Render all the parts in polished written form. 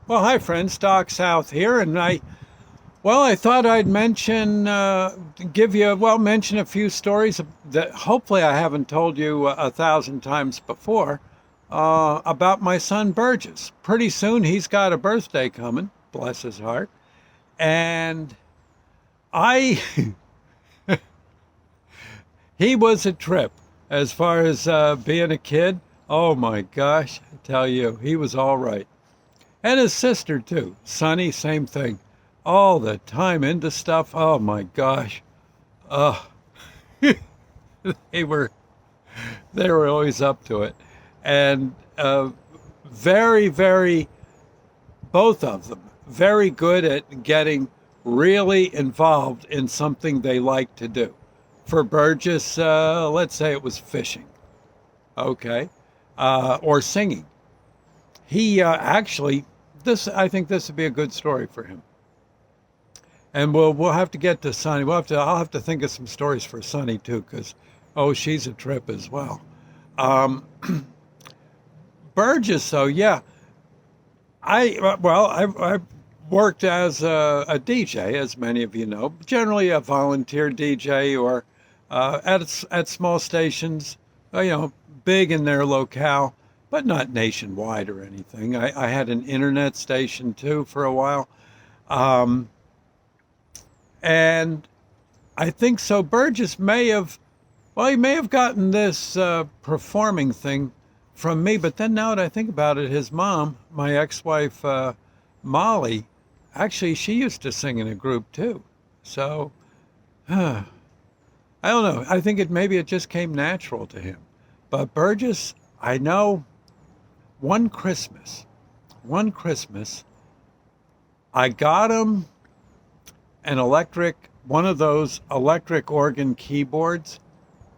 Well, hi friends, Doc South here, and I thought I'd mention a few stories that hopefully I haven't told you a thousand times before about my son Burgess. Pretty soon he's got a birthday coming, bless his heart, and I he was a trip as far as being a kid. Oh my gosh, I tell you, he was all right. And his sister too, Sonny, same thing. All the time into stuff. Oh my gosh. Uh, they were they were always up to it. And very, very, both of them, very good at getting really involved in something they like to do. For Burgess, let's say it was fishing, okay, or singing. He actually, this I think this would be a good story for him. And we'll have to get to Sunny. I'll have to think of some stories for Sunny too, because oh, she's a trip as well. Um, Burgess, though, yeah, I worked as a DJ, as many of you know, generally a volunteer DJ or at small stations, big in their locale, but not nationwide or anything. I had an internet station too for a while. Um, and I think so. Burgess he may have gotten this performing thing from me, but then now that I think about it, his mom, my ex-wife Molly, actually she used to sing in a group too. So I don't know. I think maybe it just came natural to him. But Burgess, I know one Christmas, one Christmas, I got him one of those electric organ keyboards.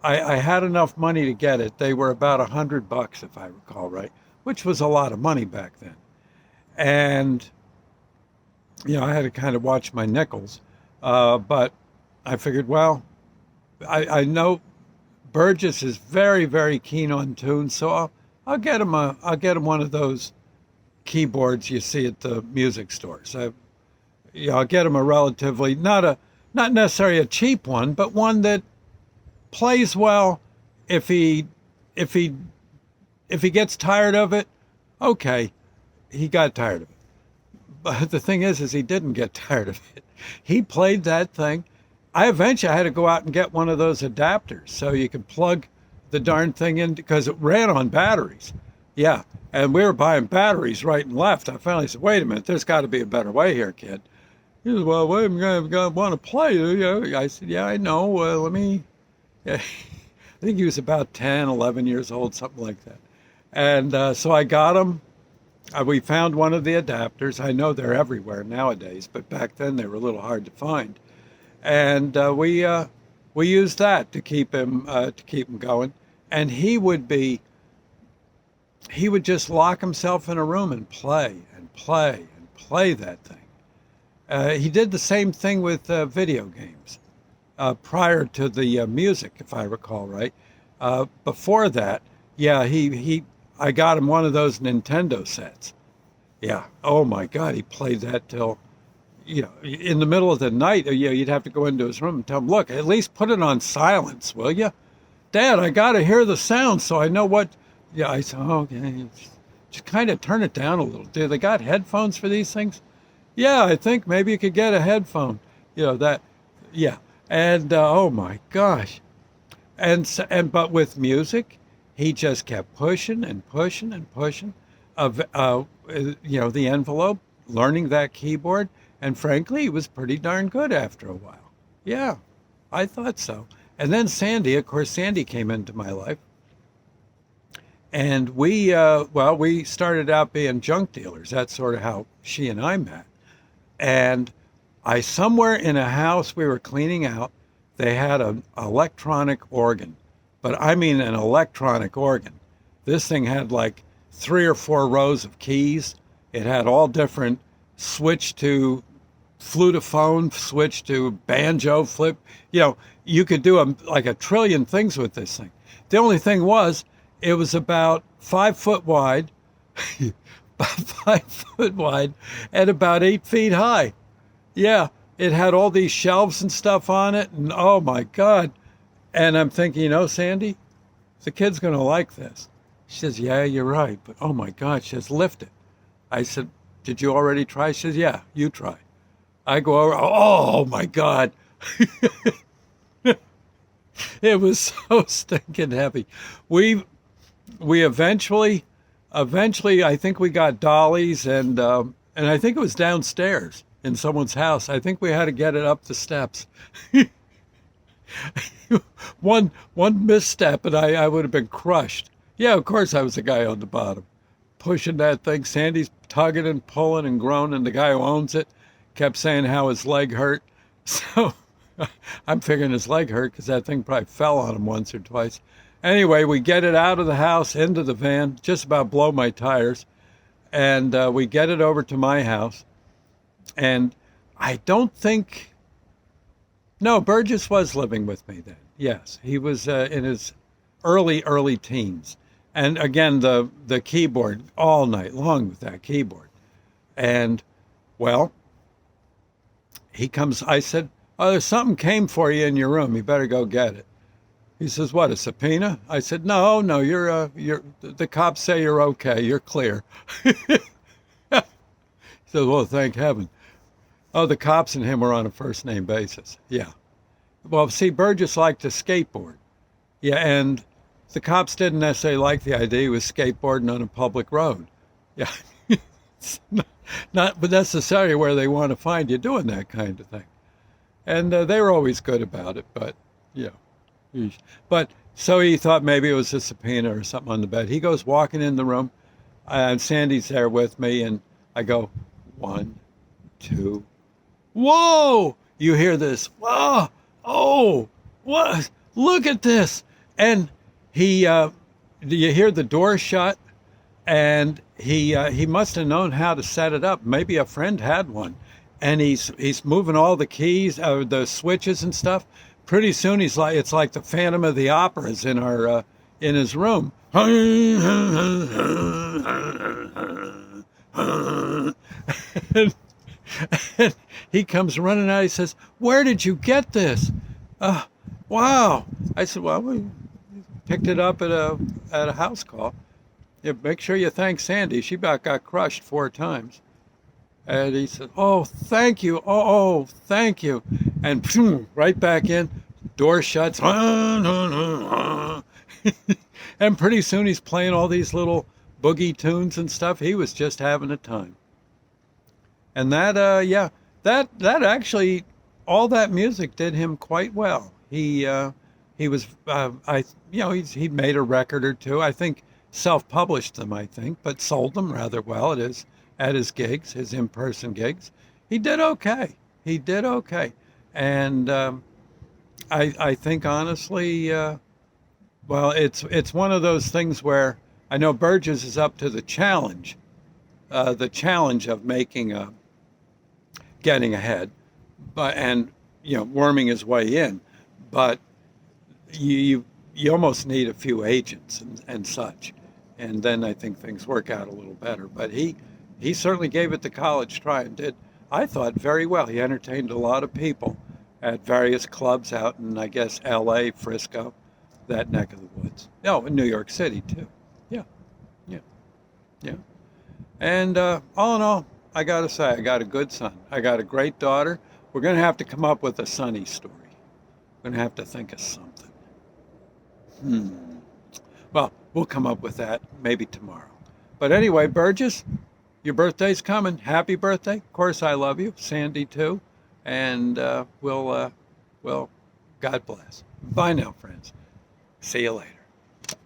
I had enough money to get it. They were about $100, if I recall right, which was a lot of money back then. And I had to kind of watch my nickels. But I figured, well, I know Burgess is very, very keen on tunes, so I'll get him one of those keyboards you see at the music stores. I'll get him a relatively not necessarily a cheap one, but one that plays well. If he if he if he gets tired of it, okay, he got tired of it. But the thing is he didn't get tired of it. He played that thing. I had to go out and get one of those adapters so you could plug the darn thing in because it ran on batteries. Yeah, and we were buying batteries right and left. I finally said, "Wait a minute, there's got to be a better way here, kid." He said, "Well, wait, I'm gonna want to play." I said, "Yeah, I know. Let me." Yeah. I think he was about 10, 11 years old, something like that. And so I got him. We found one of the adapters. I know they're everywhere nowadays, but back then they were a little hard to find. And we used that to keep him going. And he would just lock himself in a room and play and play and play that thing. He did the same thing with video games prior to the music, if I recall right. Before that, yeah, I got him one of those Nintendo sets. Yeah. Oh my God, he played that till in the middle of the night. You'd have to go into his room and tell him, "Look, at least put it on silence, will you, Dad? I got to hear the sound so I know what." Yeah, I said, "Oh, okay, just kind of turn it down a little." Do they got headphones for these things? Yeah, I think maybe you could get a headphone. That. Yeah, and oh my gosh, but with music, he just kept pushing and pushing and pushing. The envelope, learning that keyboard, and frankly, he was pretty darn good after a while. Yeah, I thought so. And then Sandy, of course, Sandy came into my life, and we started out being junk dealers. That's sort of how she and I met. And somewhere in a house we were cleaning out, they had an electronic organ, but I mean an electronic organ. This thing had like 3 or 4 rows of keys. It had all different switch to flutophone, switch to banjo, flip. You could do like a trillion things with this thing. The only thing was, it was about 5 foot wide, about 5 foot wide and about 8 feet high. Yeah, it had all these shelves and stuff on it, and oh my God. And I'm thinking, Sandy, the kid's going to like this. She says, yeah, you're right, but oh my God, she says, lift it. I said, did you already try? She says, yeah, you try. I go over, oh my God. It was so stinking heavy. We eventually, I think we got dollies, and I think it was downstairs in someone's house. I think we had to get it up the steps. one misstep, and I would have been crushed. Yeah, of course I was the guy on the bottom, pushing that thing. Sandy's tugging and pulling and groaning. The guy who owns it kept saying how his leg hurt. So I'm figuring his leg hurt because that thing probably fell on him once or twice. Anyway, we get it out of the house, into the van, just about blow my tires, and we get it over to my house. And I don't think, no, Burgess was living with me then. Yes, he was in his early teens. And again, the keyboard, all night long with that keyboard. And, well, he comes, I said, oh, there's something came for you in your room. You better go get it. He says, what, a subpoena? I said, no, the cops say you're okay. You're clear. He said, well, thank heaven. Oh, the cops and him were on a first name basis. Yeah. Well, see, Burgess liked to skateboard. Yeah, and the cops didn't necessarily like the idea he was skateboarding on a public road. Yeah. It's not necessarily where they want to find you doing that kind of thing. And they were always good about it, but, yeah. But so he thought maybe it was a subpoena or something on the bed. He goes walking in the room, and Sandy's there with me, and I go, 1, 2, whoa! You hear this? Whoa! Oh, what? Look at this! And you hear the door shut, and he must have known how to set it up. Maybe a friend had one, and he's moving all the keys, the switches and stuff. Pretty soon it's like the Phantom of the Opera's in his room. and he comes running out. He says, "Where did you get this?" Wow. I said, "Well, we picked it up at a house call. Yeah, make sure you thank Sandy. She about got crushed 4 times." And he said, "Oh, thank you. Oh, thank you." And boom, right back in. Door shuts. And pretty soon he's playing all these little boogie tunes and stuff. He was just having a time. And that actually, all that music did him quite well. He was, he made a record or two. I think self-published them, but sold them rather well at his gigs, his in-person gigs. He did okay. And I think honestly, well, it's one of those things where I know Burgess is up to the challenge of getting ahead, and worming his way in, but you almost need a few agents and such, and then I think things work out a little better. But he certainly gave it the college try and did, I thought, very well. He entertained a lot of people at various clubs out in, I guess, L.A., Frisco, that neck of the woods. No, in New York City too. Yeah. And all in all, I got to say, I got a good son. I got a great daughter. We're going to have to come up with a Sonny story. We're going to have to think of something. Well, we'll come up with that maybe tomorrow. But anyway, Burgess, your birthday's coming. Happy birthday. Of course, I love you. Sandy, too. And well, God bless. Bye now, friends. See you later.